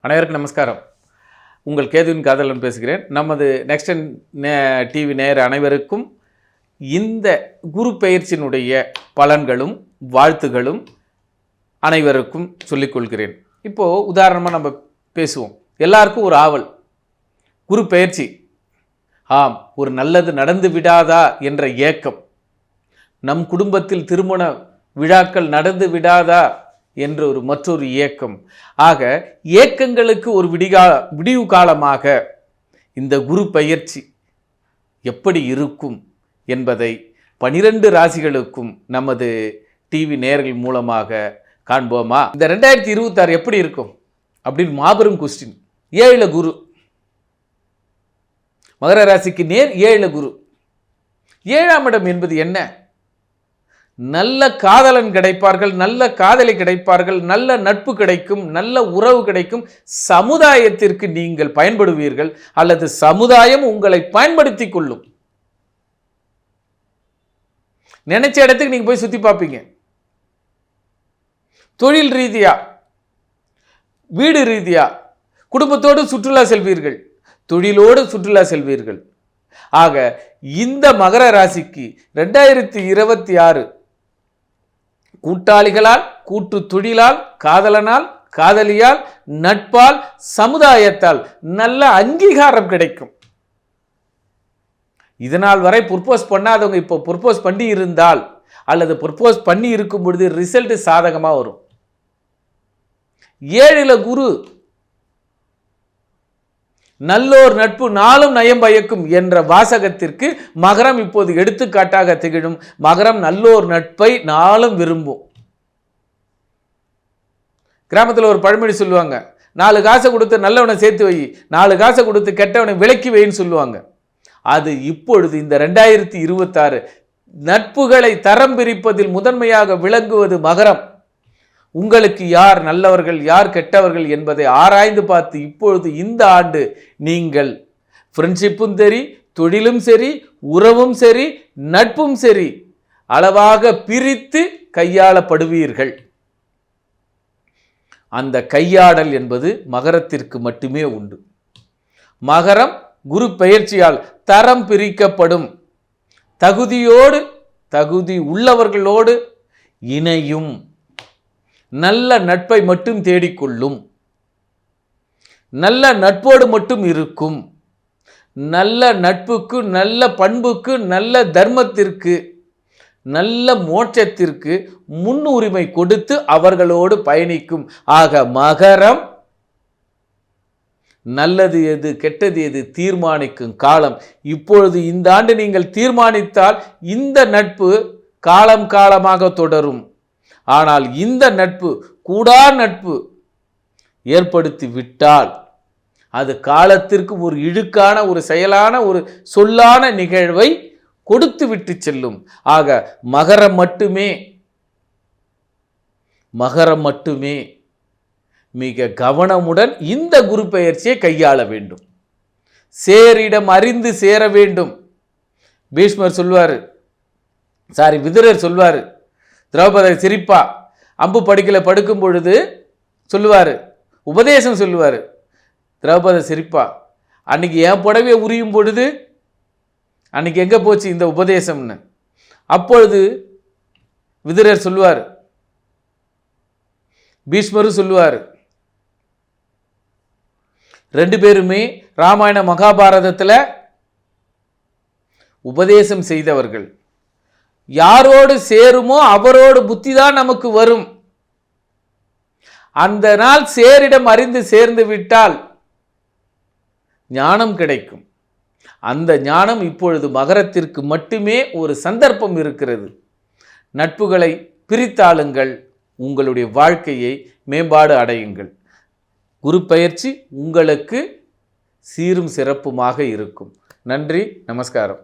அனைவருக்கும் நமஸ்காரம். உங்கள் கேதுவின் காதலன் பேசுகிறேன். நமது நெக்ஸ்ட் டிவி நேயர் அனைவருக்கும் இந்த குரு பெயர்ச்சியினுடைய பலன்களும் வாழ்த்துகளும் அனைவருக்கும் சொல்லிக்கொள்கிறேன். இப்போது உதாரணமாக நம்ம பேசுவோம். எல்லாருக்கும் ஒரு ஆவல், குரு பெயர்ச்சி, ஆம் ஒரு நல்லது நடந்து விடாதா என்ற ஏக்கம், நம் குடும்பத்தில் திருமண விழாக்கள் நடந்து விடாதா என்ற மற்றொரு ஏக்கம். ஆக ஏக்கங்களுக்கு ஒரு விடிவு காலமாக இந்த குரு பெயர்ச்சி எப்படி இருக்கும் என்பதை 12 ராசிகளுக்கும் நமது டிவி நேயர்கள் மூலமாக காண்போமா? இந்த 2026 எப்படி இருக்கும் அப்படின்னு மாபெரும் கொஸ்டின். 7 குரு, மகர ராசிக்கு நேர் 7 குரு. 7ஆம் இடம் என்பது என்ன? நல்ல காதலன் கிடைப்பார்கள், நல்ல காதலி கிடைப்பார்கள், நல்ல நட்பு கிடைக்கும், நல்ல உறவு கிடைக்கும், சமுதாயத்திற்கு நீங்கள் பயன்படுவீர்கள் அல்லது சமுதாயம் உங்களை பயன்படுத்தி கொள்ளும். நினைச்ச இடத்துக்கு நீங்க போய் சுத்தி பார்ப்பீங்க. தொழில் ரீதியா, வீடு ரீதியா, குடும்பத்தோடு சுற்றுலா செல்வீர்கள், தொழிலோடு சுற்றுலா செல்வீர்கள். ஆக இந்த மகர ராசிக்கு 2026 கூட்டாளிகளால், கூட்டு தொழிலால், காதலனால், காதலியால், நட்பால், சமுதாயத்தால் நல்ல அங்கீகாரம் கிடைக்கும். இதனால் வரை ப்ரொபோஸ் பண்ணாதவங்க இப்போ ப்ரொபோஸ் பண்ணி இருந்தால் அல்லது ப்ரொபோஸ் பண்ணி இருக்கும் பொழுது ரிசல்ட் சாதகமாக வரும். 7ல் குரு, நல்லோர் நட்பு நாளும் நயம் பயக்கும் என்ற வாசகத்திற்கு மகரம் இப்போது எடுத்துக்காட்டாக திகழும். மகரம் நல்லோர் நட்பை நாளும் விரும்பும். கிராமத்தில் ஒரு பழமொழி சொல்லுவாங்க, 4 காசை கொடுத்து நல்லவனை சேர்த்து வை, 4 காசை கொடுத்து கெட்டவனை விலக்கி வைன்னு சொல்லுவாங்க. அது இப்பொழுது இந்த 2026 நட்புகளை தரம் பிரிப்பதில் முதன்மையாக விளங்குவது மகரம். உங்களுக்கு யார் நல்லவர்கள் யார் கெட்டவர்கள் என்பதை ஆராய்ந்து பார்த்து இப்பொழுது இந்த ஆண்டு நீங்கள் ஃப்ரெண்ட்ஷிப்பும் சரி, தொழிலும் சரி, உறவும் சரி, நட்பும் சரி அளவாக பிரித்து கையாளப்படுவீர்கள். அந்த கையாடல் என்பது மகரத்திற்கு மட்டுமே உண்டு. மகரம் குரு பெயர்ச்சியால் தரம் பிரிக்கப்படும். தகுதியோடு, தகுதி உள்ளவர்களோடு இணையும். நல்ல நட்பை மட்டும் தேடிக்கொள்ளும். நல்ல நட்போடு மட்டும் இருக்கும். நல்ல நட்புக்கு, நல்ல பண்புக்கு, நல்ல தர்மத்திற்கு, நல்ல மோட்சத்திற்கு முன்னுரிமை கொடுத்து அவர்களோடு பயணிக்கும். ஆக மகரம் நல்லது எது கெட்டது எது தீர்மானிக்கும் காலம். இப்பொழுது இந்த ஆண்டு நீங்கள் தீர்மானித்தால் இந்த நட்பு காலம் காலமாக தொடரும். ஆனால் இந்த நட்பு கூடா நட்பு ஏற்படுத்தி விட்டால் அது காலத்திற்கு ஒரு இழுக்கான, ஒரு செயலான, ஒரு சொல்லான நிகழ்வை கொடுத்து விட்டு செல்லும். ஆக மகரம் மட்டுமே மிக கவனமுடன் இந்த குரு பெயர்ச்சியை கையாள வேண்டும். சேரிடம் அறிந்து சேர வேண்டும். பீஷ்மர் சொல்வார், விதுரர் சொல்வார், திரௌபதி சிரிப்பா அம்பு படுக்கையில் படுக்கும் பொழுது சொல்லுவார், உபதேசம் சொல்லுவார். திரௌபதி சிரிப்பா, அன்னைக்கு என் புடவையை உரியும் பொழுது அன்னைக்கு எங்கே போச்சு இந்த உபதேசம்னு. அப்பொழுது விதுரர் சொல்லுவார், பீஷ்மரும் சொல்லுவார். 2 பேருமே ராமாயண மகாபாரதத்தில் உபதேசம் செய்தவர்கள். யாரோடு சேருமோ அவரோடு புத்தி தான் நமக்கு வரும். அந்த நாள் சேரிடம் அறிந்து சேர்ந்து விட்டால் ஞானம் கிடைக்கும். அந்த ஞானம் இப்பொழுது மகரத்திற்கு மட்டுமே ஒரு சந்தர்ப்பம் இருக்கிறது. நட்புகளை பிரித்தாளுங்கள், உங்களுடைய வாழ்க்கையை மேம்பாடு அடையுங்கள். குரு பெயர்ச்சி உங்களுக்கு சீரும் சிறப்புமாக இருக்கும். நன்றி, நமஸ்காரம்.